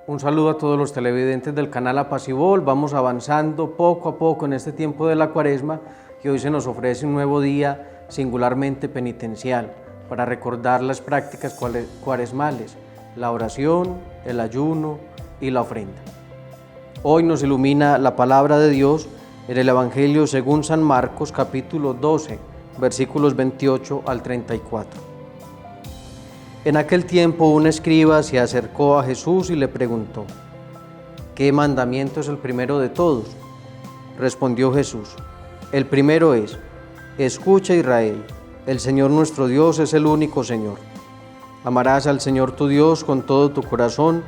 Un saludo a todos los televidentes del canal Apacible. Vamos avanzando poco a poco en este tiempo de la Cuaresma y hoy se nos ofrece un nuevo día singularmente penitencial para recordar las prácticas cuaresmales, la oración, el ayuno y la ofrenda. Hoy nos ilumina la palabra de Dios en el Evangelio según San Marcos, capítulo 12, versículos 28 al 34. En aquel tiempo un escriba se acercó a Jesús y le preguntó: ¿qué mandamiento es el primero de todos? Respondió Jesús: el primero es: escucha, Israel, el Señor nuestro Dios es el único Señor. Amarás al Señor tu Dios con todo tu corazón,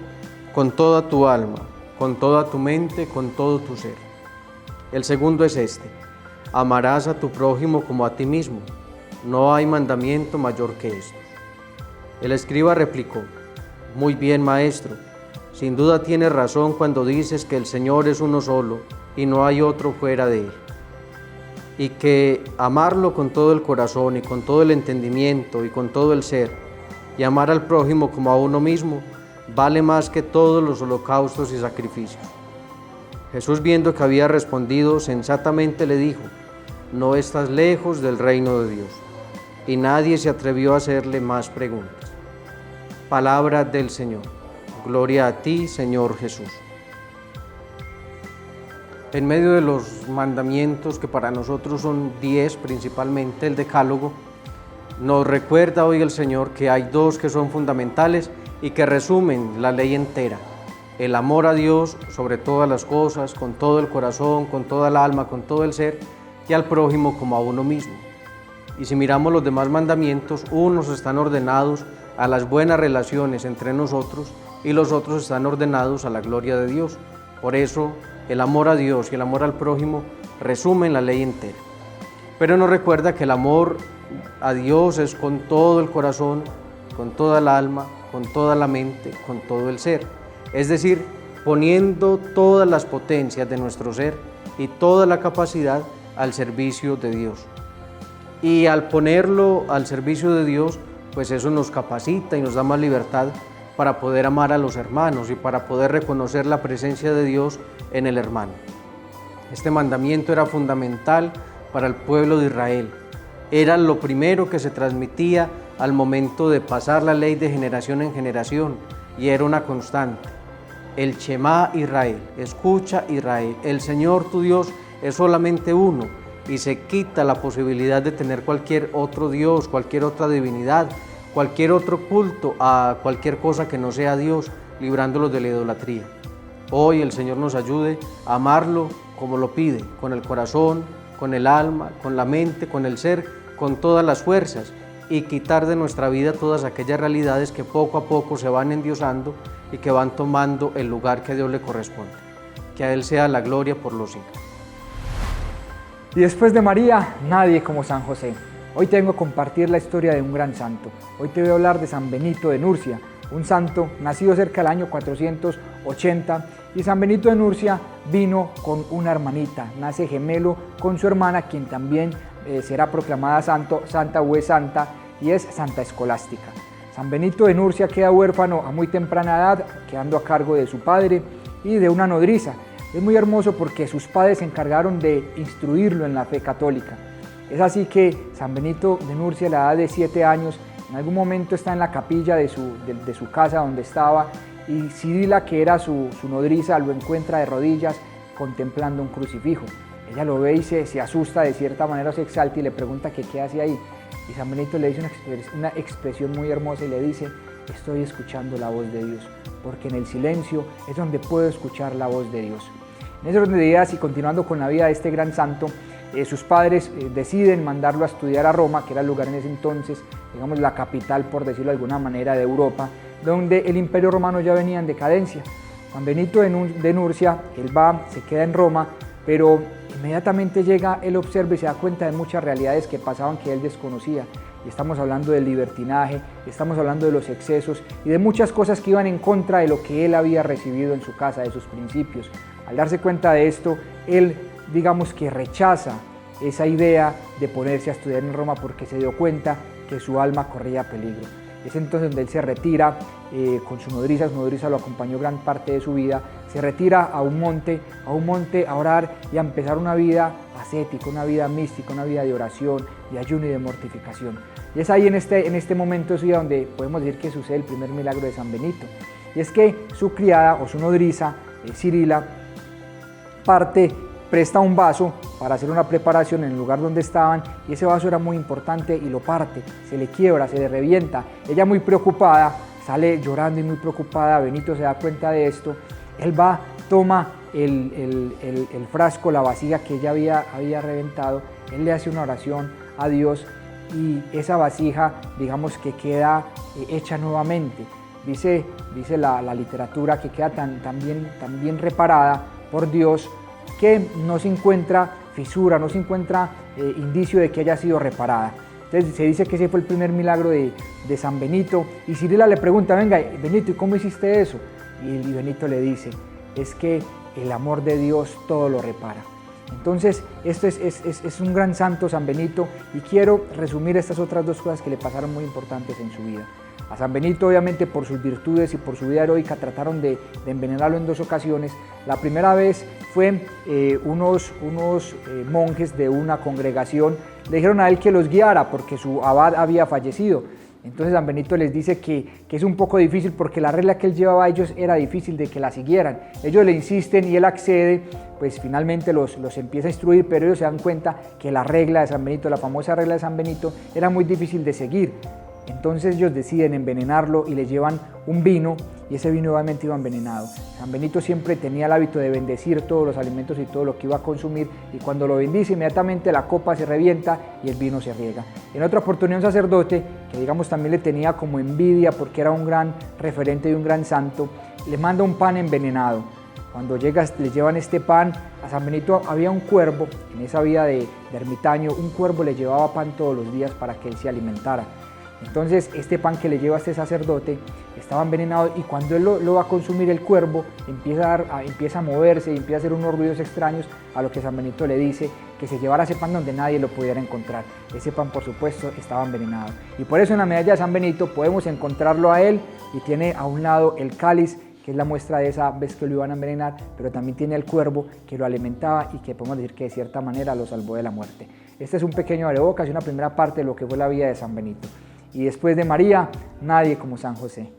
con toda tu alma, con toda tu mente, con todo tu ser. El segundo es este: amarás a tu prójimo como a ti mismo. No hay mandamiento mayor que esto. El escriba replicó: muy bien, maestro, sin duda tienes razón cuando dices que el Señor es uno solo y no hay otro fuera de Él, y que amarlo con todo el corazón y con todo el entendimiento y con todo el ser, y amar al prójimo como a uno mismo, vale más que todos los holocaustos y sacrificios. Jesús, viendo que había respondido sensatamente, le dijo: no estás lejos del reino de Dios. Y nadie se atrevió a hacerle más preguntas. Palabra del Señor. Gloria a ti, Señor Jesús. En medio de los mandamientos, que para nosotros son 10, principalmente el Decálogo, nos recuerda hoy el Señor que hay dos que son fundamentales y que resumen la ley entera: el amor a Dios sobre todas las cosas, con todo el corazón, con toda el alma, con todo el ser, y al prójimo como a uno mismo. Y si miramos los demás mandamientos, unos están ordenados a las buenas relaciones entre nosotros y los otros están ordenados a la gloria de Dios. Por eso el amor a Dios y el amor al prójimo resumen la ley entera. Pero nos recuerda que el amor a Dios es con todo el corazón, con toda el alma, con toda la mente, con todo el ser. Es decir, poniendo todas las potencias de nuestro ser y toda la capacidad al servicio de Dios. Y al ponerlo al servicio de Dios, pues eso nos capacita y nos da más libertad para poder amar a los hermanos y para poder reconocer la presencia de Dios en el hermano. Este mandamiento era fundamental para el pueblo de Israel. Era lo primero que se transmitía al momento de pasar la ley de generación en generación y era una constante. El Shema Israel, escucha Israel, el Señor tu Dios es solamente uno, y se quita la posibilidad de tener cualquier otro Dios, cualquier otra divinidad, cualquier otro culto a cualquier cosa que no sea Dios, librándolos de la idolatría. Hoy el Señor nos ayude a amarlo como lo pide, con el corazón, con el alma, con la mente, con el ser, con todas las fuerzas, y quitar de nuestra vida todas aquellas realidades que poco a poco se van endiosando y que van tomando el lugar que a Dios le corresponde. Que a Él sea la gloria por los siglos. Y después de María, nadie como San José. Hoy te vengo a compartir la historia de un gran santo. Hoy te voy a hablar de San Benito de Nurcia, un santo nacido cerca del año 480, y San Benito de Nurcia vino con una hermanita, nace gemelo con su hermana, quien también será proclamada santa o es santa, y es Santa Escolástica. San Benito de Nurcia queda huérfano a muy temprana edad, quedando a cargo de su padre y de una nodriza. Es muy hermoso porque sus padres se encargaron de instruirlo en la fe católica. Es así que San Benito de Nurcia, a la edad de 7 años, en algún momento está en la capilla de su casa donde estaba, y Cirila, que era su nodriza, lo encuentra de rodillas contemplando un crucifijo. Ella lo ve y se asusta, de cierta manera se exalta y le pregunta que qué hace ahí. Y San Benito le dice una expresión muy hermosa y le dice: estoy escuchando la voz de Dios, porque en el silencio es donde puedo escuchar la voz de Dios. En ese orden de ideas, y continuando con la vida de este gran santo, sus padres deciden mandarlo a estudiar a Roma, que era el lugar en ese entonces, digamos la capital, por decirlo de alguna manera, de Europa, donde el Imperio Romano ya venía en decadencia. San Benito de Nurcia, él va, se queda en Roma, pero inmediatamente llega, él observa y se da cuenta de muchas realidades que pasaban que él desconocía. Y estamos hablando del libertinaje, estamos hablando de los excesos y de muchas cosas que iban en contra de lo que él había recibido en su casa, de sus principios. Al darse cuenta de esto, él, digamos que rechaza esa idea de ponerse a estudiar en Roma porque se dio cuenta que su alma corría peligro. Es entonces donde él se retira con su nodriza lo acompañó gran parte de su vida, se retira a un monte a orar y a empezar una vida ascética, una vida mística, una vida de oración, de ayuno y de mortificación. Y es ahí en este momento de su vida donde podemos decir que sucede el primer milagro de San Benito. Y es que su criada o su nodriza, Cirila, presta un vaso para hacer una preparación en el lugar donde estaban y ese vaso era muy importante y lo parte, se le quiebra, se le revienta. Ella muy preocupada, sale llorando y muy preocupada, Benito se da cuenta de esto, él va, toma el frasco, la vasija que ella había reventado, él le hace una oración a Dios y esa vasija, digamos que queda hecha nuevamente. Dice la literatura que queda tan bien reparada por Dios, que no se encuentra fisura, no se encuentra indicio de que haya sido reparada. Entonces se dice que ese fue el primer milagro de San Benito y Cirila le pregunta, venga Benito, ¿y cómo hiciste eso? Y Benito le dice, es que el amor de Dios todo lo repara. Entonces esto es un gran santo San Benito y quiero resumir estas otras dos cosas que le pasaron muy importantes en su vida. A San Benito, obviamente, por sus virtudes y por su vida heroica, trataron de envenenarlo en 2 ocasiones. La primera vez fue unos monjes de una congregación, le dijeron a él que los guiara porque su abad había fallecido. Entonces San Benito les dice que es un poco difícil porque la regla que él llevaba a ellos era difícil de que la siguieran. Ellos le insisten y él accede, pues finalmente los empieza a instruir, pero ellos se dan cuenta que la regla de San Benito, la famosa regla de San Benito, era muy difícil de seguir. Entonces ellos deciden envenenarlo y le llevan un vino y ese vino obviamente iba envenenado. San Benito siempre tenía el hábito de bendecir todos los alimentos y todo lo que iba a consumir y cuando lo bendice inmediatamente la copa se revienta y el vino se riega. En otra oportunidad un sacerdote que digamos también le tenía como envidia porque era un gran referente de un gran santo, le manda un pan envenenado. Cuando le llevan este pan, a San Benito había un cuervo, en esa vida de ermitaño, un cuervo le llevaba pan todos los días para que él se alimentara. Entonces este pan que le lleva a este sacerdote estaba envenenado y cuando él lo va a consumir el cuervo empieza a moverse y empieza a hacer unos ruidos extraños, a lo que San Benito le dice que se llevara ese pan donde nadie lo pudiera encontrar. Ese pan por supuesto estaba envenenado y por eso en la medalla de San Benito podemos encontrarlo a él y tiene a un lado el cáliz que es la muestra de esa vez que lo iban a envenenar, pero también tiene el cuervo que lo alimentaba y que podemos decir que de cierta manera lo salvó de la muerte. Este es un pequeño abrebocas y una primera parte de lo que fue la vida de San Benito. Y después de María, nadie como San José.